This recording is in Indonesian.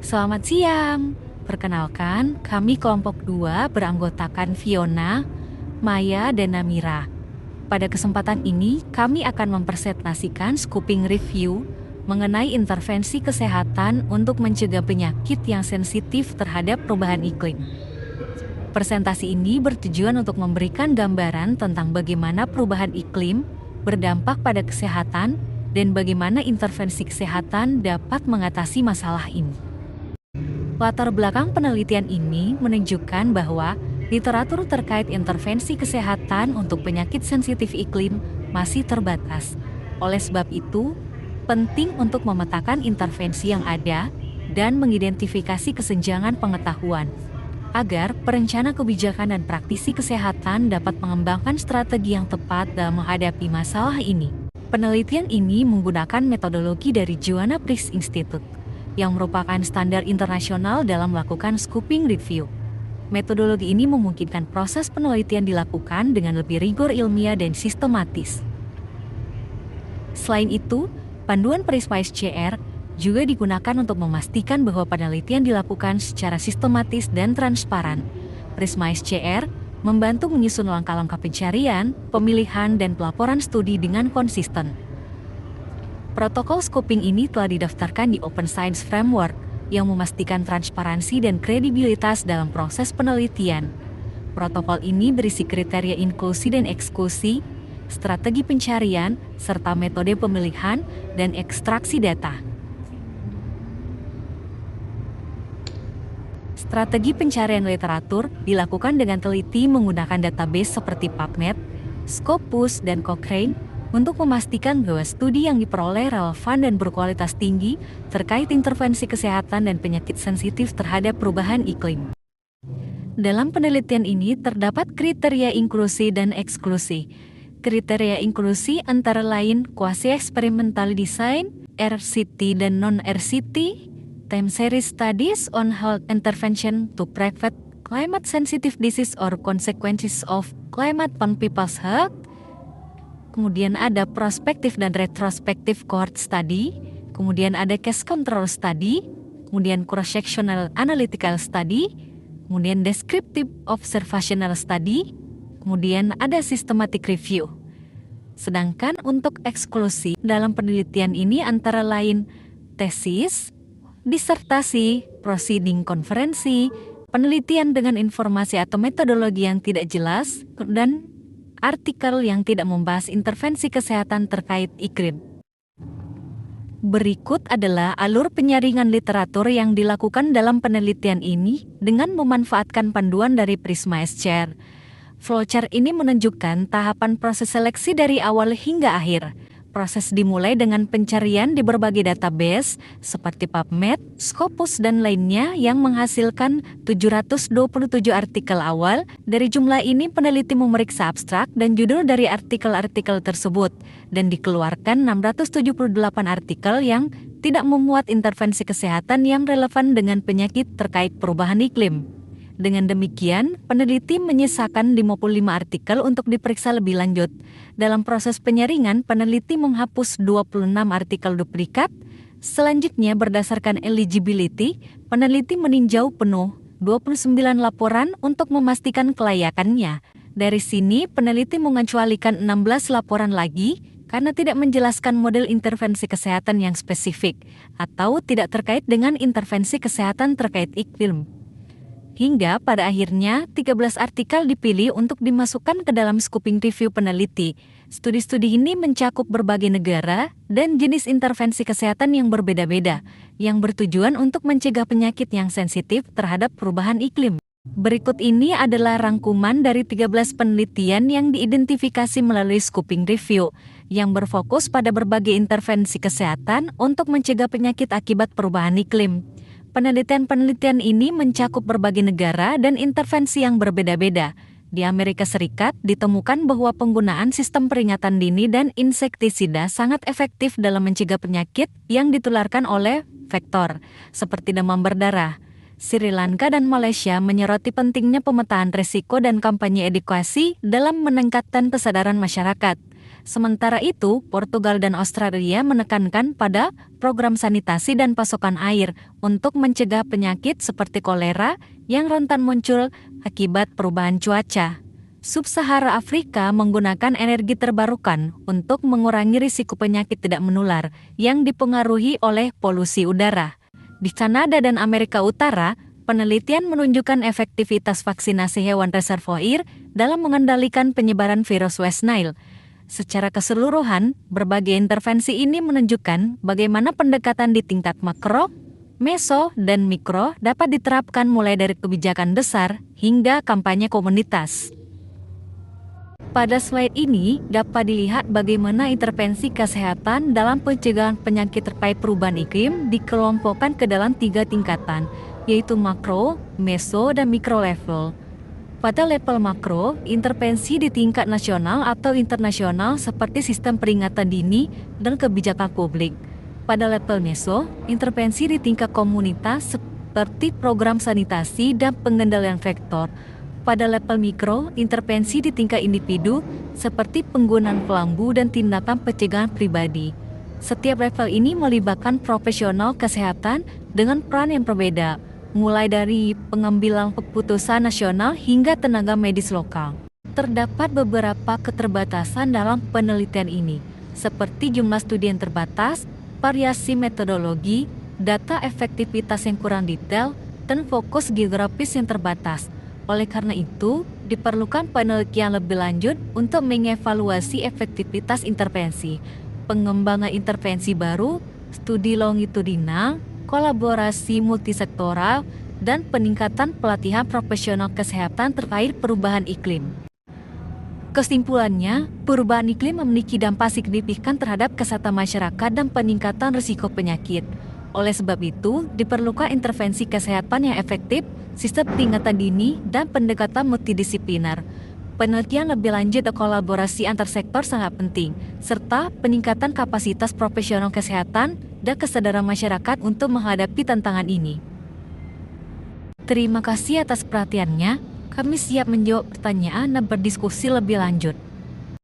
Selamat siang. Perkenalkan, kami kelompok 2 beranggotakan Fiona, Maya, dan Namira. Pada kesempatan ini, kami akan mempresentasikan scoping review mengenai intervensi kesehatan untuk mencegah penyakit yang sensitif terhadap perubahan iklim. Presentasi ini bertujuan untuk memberikan gambaran tentang bagaimana perubahan iklim berdampak pada kesehatan dan bagaimana intervensi kesehatan dapat mengatasi masalah ini. Latar belakang penelitian ini menunjukkan bahwa literatur terkait intervensi kesehatan untuk penyakit sensitif iklim masih terbatas. Oleh sebab itu, penting untuk memetakan intervensi yang ada dan mengidentifikasi kesenjangan pengetahuan, agar perencana kebijakan dan praktisi kesehatan dapat mengembangkan strategi yang tepat dalam menghadapi masalah ini. Penelitian ini menggunakan metodologi dari Joanna Price Institute, yang merupakan standar internasional dalam melakukan scoping review. Metodologi ini memungkinkan proses penelitian dilakukan dengan lebih rigor ilmiah dan sistematis. Selain itu, panduan PRISMA-SCR juga digunakan untuk memastikan bahwa penelitian dilakukan secara sistematis dan transparan. PRISMA-SCR membantu menyusun langkah-langkah pencarian, pemilihan, dan pelaporan studi dengan konsisten. Protokol scoping ini telah didaftarkan di Open Science Framework yang memastikan transparansi dan kredibilitas dalam proses penelitian. Protokol ini berisi kriteria inklusi dan eksklusi, strategi pencarian, serta metode pemilihan dan ekstraksi data. Strategi pencarian literatur dilakukan dengan teliti menggunakan database seperti PubMed, Scopus, dan Cochrane untuk memastikan bahwa studi yang diperoleh relevan dan berkualitas tinggi terkait intervensi kesehatan dan penyakit sensitif terhadap perubahan iklim. Dalam penelitian ini terdapat kriteria inklusi dan eksklusi. Kriteria inklusi antara lain quasi-experimental design, RCT dan non-RCT, time series studies on health intervention to prevent climate-sensitive disease or consequences of climate on people's health. Kemudian ada prospektif dan retrospektif cohort study, kemudian ada case control study, kemudian cross-sectional analytical study, kemudian descriptive observational study, kemudian ada systematic review. Sedangkan untuk eksklusi dalam penelitian ini antara lain tesis, disertasi, proceeding konferensi, penelitian dengan informasi atau metodologi yang tidak jelas, dan artikel yang tidak membahas intervensi kesehatan terkait iklim. Berikut adalah alur penyaringan literatur yang dilakukan dalam penelitian ini dengan memanfaatkan panduan dari PRISMA-SCR. Flowchart ini menunjukkan tahapan proses seleksi dari awal hingga akhir. Proses dimulai dengan pencarian di berbagai database seperti PubMed, Scopus, dan lainnya yang menghasilkan 727 artikel awal. Dari jumlah ini peneliti memeriksa abstrak dan judul dari artikel-artikel tersebut dan dikeluarkan 678 artikel yang tidak memuat intervensi kesehatan yang relevan dengan penyakit terkait perubahan iklim. Dengan demikian, peneliti menyisakan 55 artikel untuk diperiksa lebih lanjut. Dalam proses penyaringan, peneliti menghapus 26 artikel duplikat. Selanjutnya, berdasarkan eligibility, peneliti meninjau penuh 29 laporan untuk memastikan kelayakannya. Dari sini, peneliti mengecualikan 16 laporan lagi karena tidak menjelaskan model intervensi kesehatan yang spesifik atau tidak terkait dengan intervensi kesehatan terkait iklim. Hingga pada akhirnya 13 artikel dipilih untuk dimasukkan ke dalam scoping review peneliti. Studi-studi ini mencakup berbagai negara dan jenis intervensi kesehatan yang berbeda-beda, yang bertujuan untuk mencegah penyakit yang sensitif terhadap perubahan iklim. Berikut ini adalah rangkuman dari 13 penelitian yang diidentifikasi melalui scoping review, yang berfokus pada berbagai intervensi kesehatan untuk mencegah penyakit akibat perubahan iklim. Penelitian-penelitian ini mencakup berbagai negara dan intervensi yang berbeda-beda. Di Amerika Serikat ditemukan bahwa penggunaan sistem peringatan dini dan insektisida sangat efektif dalam mencegah penyakit yang ditularkan oleh vektor, seperti demam berdarah. Sri Lanka dan Malaysia menyoroti pentingnya pemetaan risiko dan kampanye edukasi dalam meningkatkan kesadaran masyarakat. Sementara itu, Portugal dan Australia menekankan pada program sanitasi dan pasokan air untuk mencegah penyakit seperti kolera yang rentan muncul akibat perubahan cuaca. Sub-Sahara Afrika menggunakan energi terbarukan untuk mengurangi risiko penyakit tidak menular yang dipengaruhi oleh polusi udara. Di Kanada dan Amerika Utara, penelitian menunjukkan efektivitas vaksinasi hewan reservoir dalam mengendalikan penyebaran virus West Nile. Secara keseluruhan, berbagai intervensi ini menunjukkan bagaimana pendekatan di tingkat makro, meso, dan mikro dapat diterapkan mulai dari kebijakan besar hingga kampanye komunitas. Pada slide ini dapat dilihat bagaimana intervensi kesehatan dalam pencegahan penyakit terkait perubahan iklim dikelompokkan ke dalam 3 tingkatan, yaitu makro, meso, dan mikro level. Pada level makro, intervensi di tingkat nasional atau internasional seperti sistem peringatan dini dan kebijakan publik. Pada level meso, intervensi di tingkat komunitas seperti program sanitasi dan pengendalian vektor. Pada level mikro, intervensi di tingkat individu seperti penggunaan kelambu dan tindakan pencegahan pribadi. Setiap level ini melibatkan profesional kesehatan dengan peran yang berbeda, mulai dari pengambilan keputusan nasional hingga tenaga medis lokal. Terdapat beberapa keterbatasan dalam penelitian ini, seperti jumlah studi yang terbatas, variasi metodologi, data efektivitas yang kurang detail, dan fokus geografis yang terbatas. Oleh karena itu, diperlukan penelitian lebih lanjut untuk mengevaluasi efektivitas intervensi, pengembangan intervensi baru, studi longitudinal, kolaborasi multisektoral, dan peningkatan pelatihan profesional kesehatan terkait perubahan iklim. Kesimpulannya, perubahan iklim memiliki dampak signifikan terhadap kesehatan masyarakat dan peningkatan risiko penyakit. Oleh sebab itu, diperlukan intervensi kesehatan yang efektif, sistem peringatan dini, dan pendekatan multidisipliner. Penelitian lebih lanjut dan kolaborasi antar sektor sangat penting, serta peningkatan kapasitas profesional kesehatan dan kesadaran masyarakat untuk menghadapi tantangan ini. Terima kasih atas perhatiannya. Kami siap menjawab pertanyaan dan berdiskusi lebih lanjut.